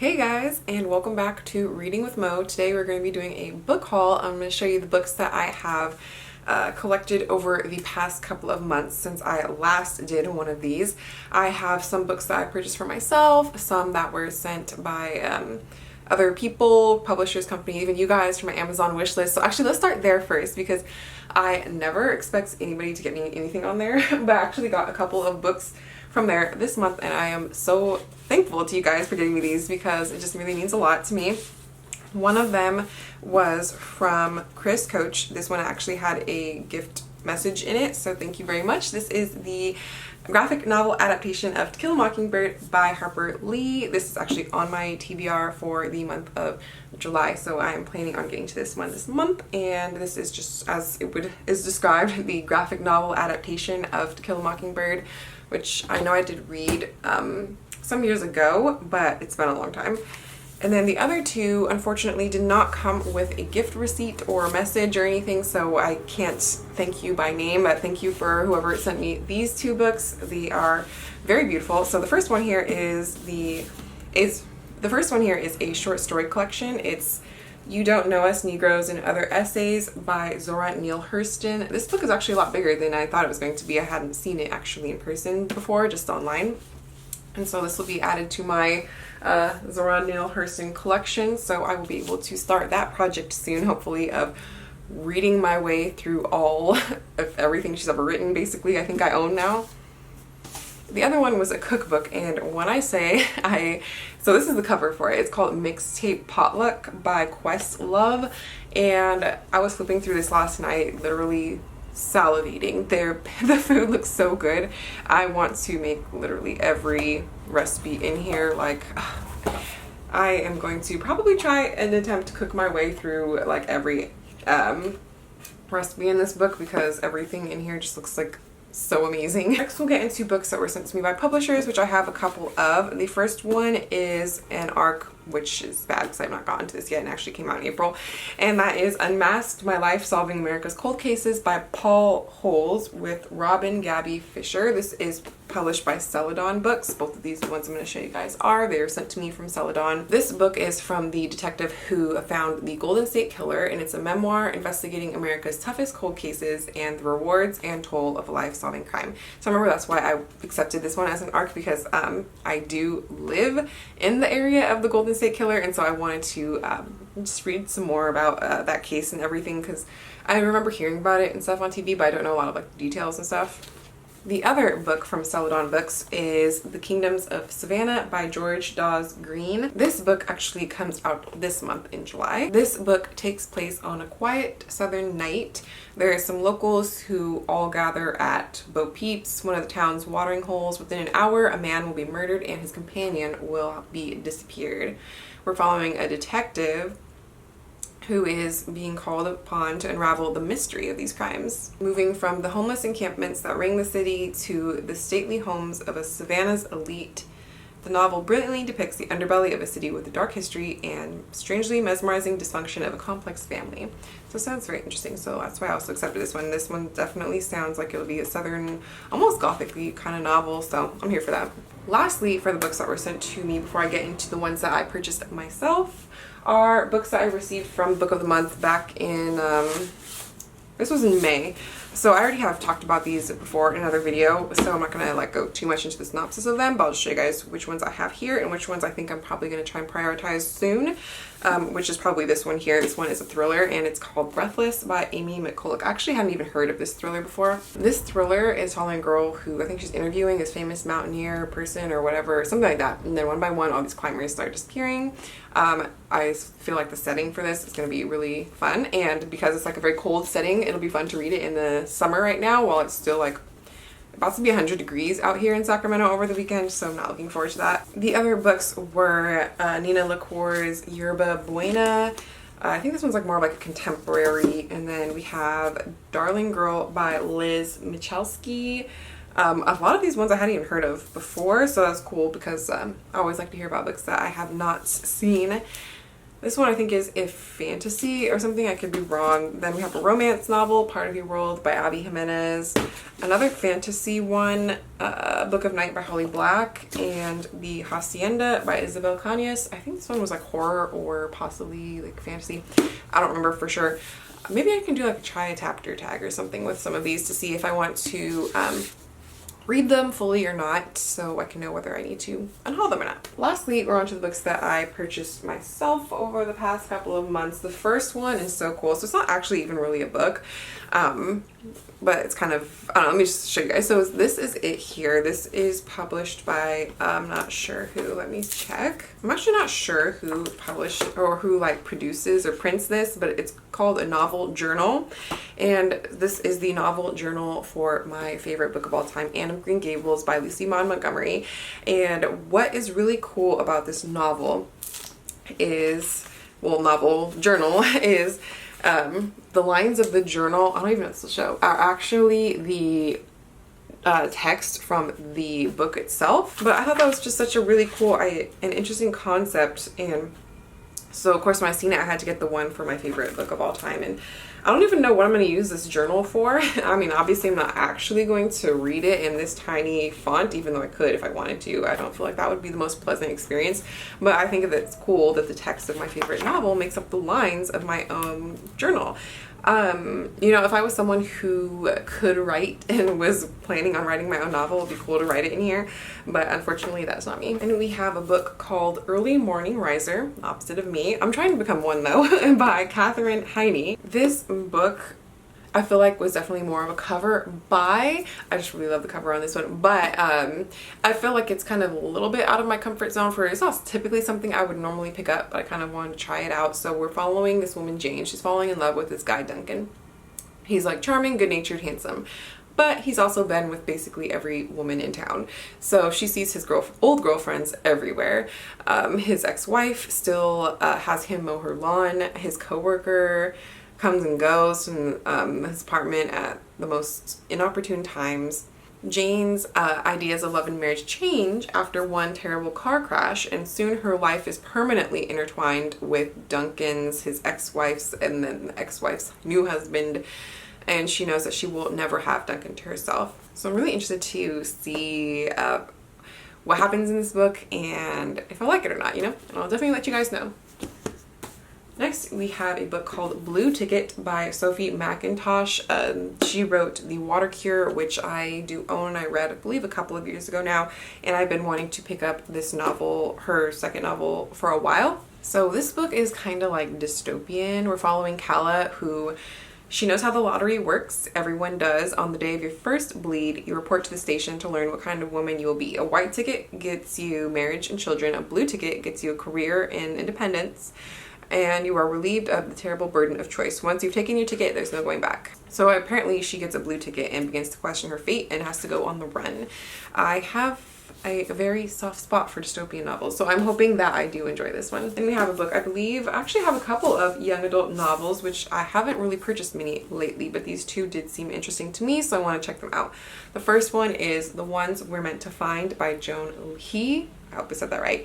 Hey guys, and welcome back to Reading with Mo. Today we're going to be doing a book haul. I'm going to show you the books that I have collected over the past couple of months since I last did one of these. I have some books that I purchased for myself, some that were sent by other people, publishers, company, even you guys from my Amazon wish list. So actually let's start there first because I never expect anybody to get me anything on there, but I actually got a couple of books from there this month and I am so thankful to you guys for getting me these because it just really means a lot to me. One of them was from Chris Coach. This one actually had a gift message in it, so thank you very much. This is the graphic novel adaptation of To Kill a Mockingbird by Harper Lee. This is actually on my TBR for the month of July, so I am planning on getting to this one this month, and this is just as is described, the graphic novel adaptation of To Kill a Mockingbird, which I know I did read some years ago, but it's been a long time. And then the other two, unfortunately, did not come with a gift receipt or message or anything, so I can't thank you by name, but thank you for whoever sent me these two books. They are very beautiful. So the first one here is a short story collection. It's You Don't Know Us, Negroes and Other Essays by Zora Neale Hurston. This book is actually a lot bigger than I thought it was going to be. I hadn't seen it actually in person before, just online. And so this will be added to my Zora Neale Hurston collection. So I will be able to start that project soon, hopefully, of reading my way through all of everything she's ever written, basically, I think I own now. The other one was a cookbook, and when I say so this is the cover for it. It's called Mixtape Potluck by Questlove, and I was flipping through this last night, literally salivating. The food looks so good. I want to make literally every recipe in here. Like, I am going to probably try and attempt to cook my way through like every recipe in this book because everything in here just looks like so amazing. Next we'll get into books that were sent to me by publishers, which I have a couple of. The first one is an ARC, which is bad because I've not gotten to this yet and actually came out in April, and that is Unmasked: My Life Solving America's Cold Cases by Paul Holes with Robin Gabby Fisher. This is published by Celadon Books. Both of these ones I'm going to show you guys they are sent to me from Celadon. This book is from the detective who found the Golden State Killer, and it's a memoir investigating America's toughest cold cases and the rewards and toll of a life-solving crime. So I remember that's why I accepted this one as an ARC, because I do live in the area of the Golden State Killer, and so I wanted to just read some more about that case and everything, because I remember hearing about it and stuff on TV, but I don't know a lot of like details and stuff. The other book from Celadon Books is The Kingdoms of Savannah by George Dawes Green. This book actually comes out this month in July. This book takes place on a quiet southern night. There are some locals who all gather at Bo Peep's, one of the town's watering holes. Within an hour, a man will be murdered and his companion will be disappeared. We're following a detective who is being called upon to unravel the mystery of these crimes. Moving from the homeless encampments that ring the city to the stately homes of a Savannah's elite, the novel brilliantly depicts the underbelly of a city with a dark history and strangely mesmerizing dysfunction of a complex family. So it sounds very interesting, so that's why I also accepted this one. This one definitely sounds like it'll be a southern, almost gothic-y kind of novel, so I'm here for that. Lastly, for the books that were sent to me before I get into the ones that I purchased myself, are books that I received from Book of the Month back in, this was in May. So I already have talked about these before in another video, so I'm not going to like go too much into the synopsis of them, but I'll just show you guys which ones I have here and which ones I think I'm probably going to try and prioritize soon, which is probably this one here. This one is a thriller, and it's called Breathless by Amy McCulloch. I actually hadn't even heard of this thriller before. This thriller is following a girl who I think she's interviewing this famous mountaineer person or whatever, something like that, and then one by one all these climbers start disappearing. I feel like the setting for this is going to be really fun, and because it's like a very cold setting, it'll be fun to read it in the summer right now while it's still like about to be 100 degrees out here in Sacramento over the weekend, so I'm not looking forward to that. The other books were Nina LaCour's Yerba Buena. I think this one's like more of like a contemporary, and then we have Darling Girl by Liz Michalski. A lot of these ones I hadn't even heard of before, so that's cool because I always like to hear about books that I have not seen. This one I think is a fantasy or something. I could be wrong. Then we have a romance novel, Part of Your World by Abby Jimenez. Another fantasy one, Book of Night by Holly Black, and The Hacienda by Isabel Cañas. I think this one was like horror or possibly like fantasy. I don't remember for sure. Maybe I can do like try a chapter tag or something with some of these to see if I want to read them fully or not, so I can know whether I need to unhaul them or not. Lastly, we're on to the books that I purchased myself over the past couple of months. The first one is so cool. So it's not actually even really a book, but it's kind of, I don't know, let me just show you guys. So this is it here. This is published by, I'm not sure who, let me check. I'm actually not sure who published or who like produces or prints this, but it's called A Novel Journal. And this is the novel journal for my favorite book of all time, Anne of Green Gables by Lucy Maud Montgomery. And what is really cool about this novel is, well, novel journal is the lines of the journal, I don't even know what to show, are actually the text from the book itself. But I thought that was just such a really cool and interesting concept. And so of course when I seen it, I had to get the one for my favorite book of all time. And I don't even know what I'm going to use this journal for. I mean, obviously I'm not actually going to read it in this tiny font, even though I could if I wanted to. I don't feel like that would be the most pleasant experience. But I think that it's cool that the text of my favorite novel makes up the lines of my own journal. You know, if I was someone who could write and was planning on writing my own novel, it would be cool to write it in here, but unfortunately that's not me. And we have a book called Early Morning Riser, opposite of me. I'm trying to become one though, by Katherine Heine. This book I feel like was definitely more of a cover buy. I just really love the cover on this one, but I feel like it's kind of a little bit out of my comfort zone for, it's not typically something I would normally pick up, but I kind of wanted to try it out. So we're following this woman Jane. She's falling in love with this guy Duncan. He's like charming, good-natured, handsome, but he's also been with basically every woman in town. So she sees his old girlfriends everywhere. His ex-wife still has him mow her lawn. His coworker comes and goes from his apartment at the most inopportune times. Jane's ideas of love and marriage change after one terrible car crash, and soon her life is permanently intertwined with Duncan's, his ex-wife's, and then the ex-wife's new husband, and she knows that she will never have Duncan to herself. So I'm really interested to see what happens in this book and if I like it or not, you know, and I'll definitely let you guys know. Next, we have a book called Blue Ticket by Sophie McIntosh. She wrote The Water Cure, which I do own. I read, I believe, a couple of years ago now, and I've been wanting to pick up this novel, her second novel, for a while. So this book is kind of like dystopian. We're following Calla, who she knows how the lottery works. Everyone does. On the day of your first bleed, you report to the station to learn what kind of woman you will be. A white ticket gets you marriage and children. A blue ticket gets you a career and independence. And you are relieved of the terrible burden of choice. Once you've taken your ticket, there's no going back. So apparently she gets a blue ticket and begins to question her fate and has to go on the run. I have a very soft spot for dystopian novels, so I'm hoping that I do enjoy this one. Then we have a book, I believe, I actually have a couple of young adult novels, which I haven't really purchased many lately, but these two did seem interesting to me, so I want to check them out. The first one is The Ones We're Meant to Find by Joan He. I hope I said that right.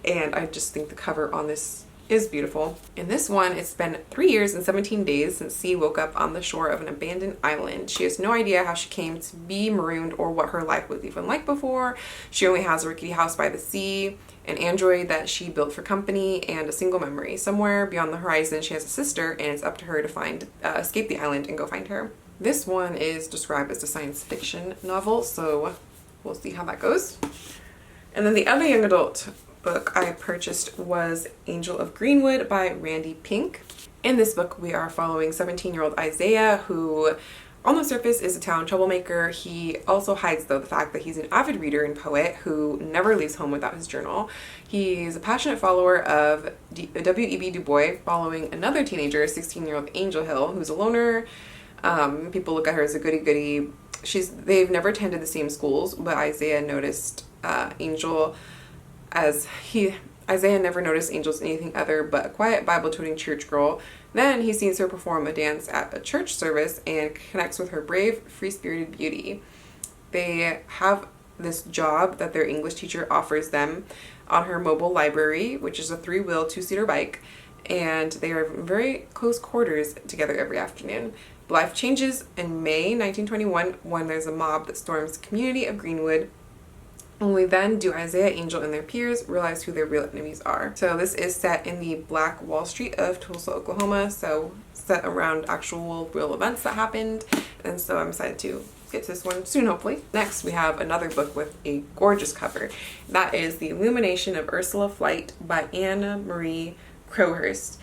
And I just think the cover on this is beautiful. In this one, it's been 3 years and 17 days since C woke up on the shore of an abandoned island. She has no idea how she came to be marooned or what her life was even like before. She only has a rickety house by the sea, an android that she built for company, and a single memory. Somewhere beyond the horizon, she has a sister, and it's up to her to escape the island and go find her. This one is described as a science fiction novel, so we'll see how that goes. And then the other young adult book I purchased was Angel of Greenwood by Randy Pink. In this book, we are following 17-year-old Isaiah, who on the surface is a town troublemaker. He also hides, though, the fact that he's an avid reader and poet who never leaves home without his journal. He's a passionate follower of W.E.B. Du Bois, following another teenager, 16-year-old Angel Hill, who's a loner. People look at her as a goody-goody. They've never attended the same schools, but Isaiah noticed Isaiah never noticed Angel as anything other but a quiet Bible-toting church girl. Then he sees her perform a dance at a church service and connects with her brave, free-spirited beauty. They have this job that their English teacher offers them on her mobile library, which is a 3-wheel, 2-seater bike. and they are in very close quarters together every afternoon. Life changes in May 1921 when there's a mob that storms the community of Greenwood. Only then do Isaiah, Angel, and their peers realize who their real enemies are. So this is set in the Black Wall Street of Tulsa, Oklahoma, so set around actual real events that happened, and so I'm excited to get to this one soon, hopefully. Next, we have another book with a gorgeous cover. That is The Illumination of Ursula Flight by Anna Marie Crowhurst.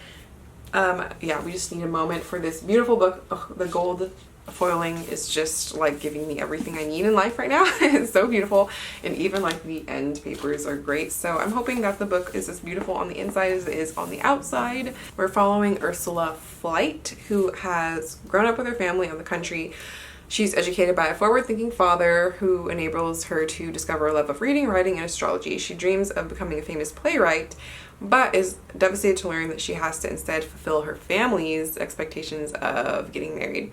Yeah, we just need a moment for this beautiful book. Oh, the gold foiling is just like giving me everything I need in life right now. It's so beautiful, and even like the end papers are great. So I'm hoping that the book is as beautiful on the inside as it is on the outside. We're following Ursula Flight, who has grown up with her family in the country. She's educated by a forward-thinking father who enables her to discover a love of reading, writing, and astrology. She dreams of becoming a famous playwright, but is devastated to learn that she has to instead fulfill her family's expectations of getting married.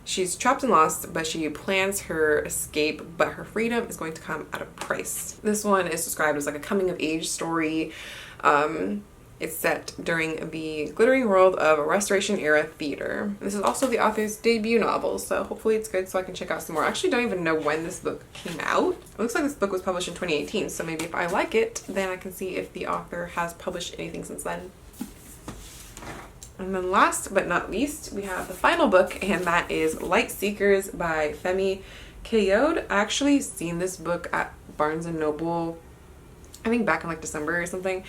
She's trapped and lost, but she plans her escape, but her freedom is going to come at a price. This one is described as like a coming-of-age story. It's set during the glittering world of a Restoration-era theater. This is also the author's debut novel, so hopefully it's good so I can check out some more. I actually don't even know when this book came out. It looks like this book was published in 2018, so maybe if I like it, then I can see if the author has published anything since then. And then last but not least, we have the final book, and that is Light Seekers by Femi Kayode. I actually seen this book at Barnes & Noble, I think back in like December or something,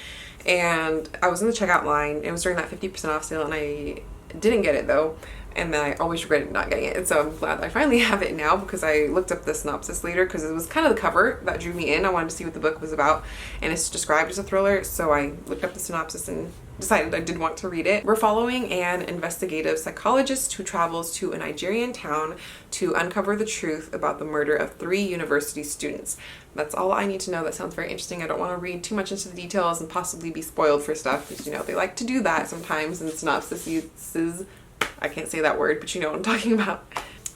and I was in the checkout line. It was during that 50% off sale, and I didn't get it though, and then I always regretted not getting it, and so I'm glad I finally have it now, because I looked up the synopsis later because it was kind of the cover that drew me in. I wanted to see what the book was about, and it's described as a thriller, so I looked up the synopsis and decided I did want to read it. We're following an investigative psychologist who travels to a Nigerian town to uncover the truth about the murder of 3 university students. That's all I need to know. That sounds very interesting. I don't want to read too much into the details and possibly be spoiled for stuff, because you know they like to do that sometimes in synopsises. I can't say that word, but you know what I'm talking about.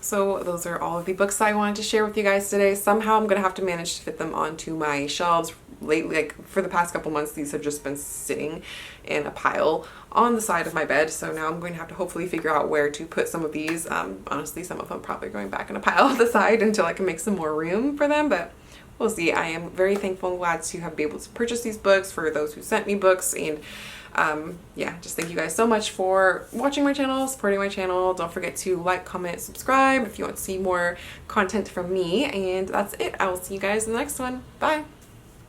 So those are all of the books I wanted to share with you guys today. Somehow I'm gonna have to manage to fit them onto my shelves. Lately, like for the past couple months, these have just been sitting in a pile on the side of my bed, so now I'm going to have to hopefully figure out where to put some of these. Honestly, some of them probably going back in a pile on the side until I can make some more room for them, but we'll see. I am very thankful and glad to have been able to purchase these books, for those who sent me books, and yeah, just thank you guys so much for watching my channel, supporting my channel. Don't forget to like, comment, subscribe if you want to see more content from me, and that's it. I will see you guys in the next one. Bye!